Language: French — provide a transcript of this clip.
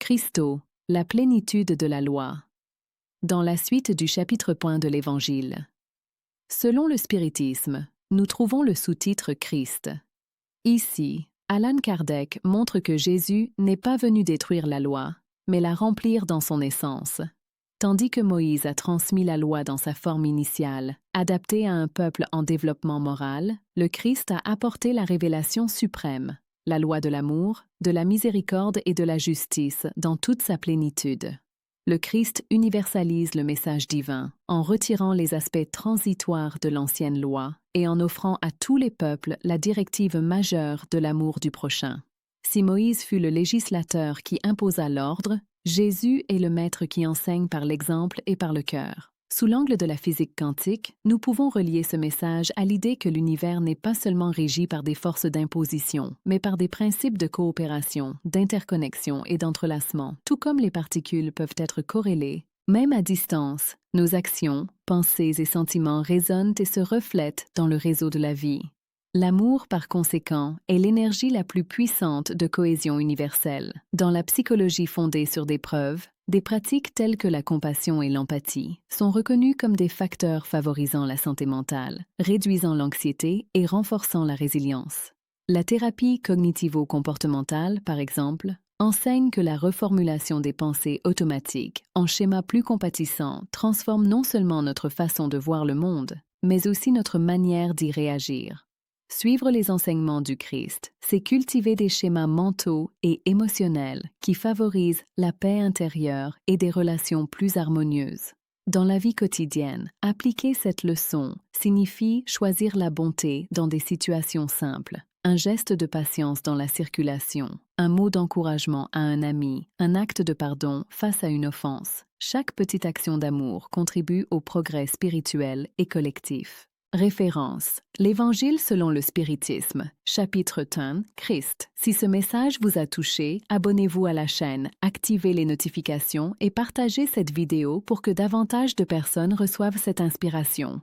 Christo, la plénitude de la loi. Dans la suite du chapitre point de l'Évangile. Selon le spiritisme, nous trouvons le sous-titre Christ. Ici, Allan Kardec montre que Jésus n'est pas venu détruire la loi, mais la remplir dans son essence. Tandis que Moïse a transmis la loi dans sa forme initiale, adaptée à un peuple en développement moral, le Christ a apporté la révélation suprême, la loi de l'amour, de la miséricorde et de la justice dans toute sa plénitude. Le Christ universalise le message divin en retirant les aspects transitoires de l'ancienne loi et en offrant à tous les peuples la directive majeure de l'amour du prochain. Si Moïse fut le législateur qui imposa l'ordre, Jésus est le maître qui enseigne par l'exemple et par le cœur. Sous l'angle de la physique quantique, nous pouvons relier ce message à l'idée que l'univers n'est pas seulement régi par des forces d'imposition, mais par des principes de coopération, d'interconnexion et d'entrelacement, tout comme les particules peuvent être corrélées. Même à distance, nos actions, pensées et sentiments résonnent et se reflètent dans le réseau de la vie. L'amour, par conséquent, est l'énergie la plus puissante de cohésion universelle. Dans la psychologie fondée sur des preuves, des pratiques telles que la compassion et l'empathie sont reconnues comme des facteurs favorisant la santé mentale, réduisant l'anxiété et renforçant la résilience. La thérapie cognitivo-comportementale, par exemple, enseigne que la reformulation des pensées automatiques en schémas plus compatissants transforme non seulement notre façon de voir le monde, mais aussi notre manière d'y réagir. Suivre les enseignements du Christ, c'est cultiver des schémas mentaux et émotionnels qui favorisent la paix intérieure et des relations plus harmonieuses. Dans la vie quotidienne, appliquer cette leçon signifie choisir la bonté dans des situations simples, un geste de patience dans la circulation, un mot d'encouragement à un ami, un acte de pardon face à une offense. Chaque petite action d'amour contribue au progrès spirituel et collectif. Référence. L'Évangile selon le spiritisme, chapitre 10, Christ. Si ce message vous a touché, abonnez-vous à la chaîne, activez les notifications et partagez cette vidéo pour que davantage de personnes reçoivent cette inspiration.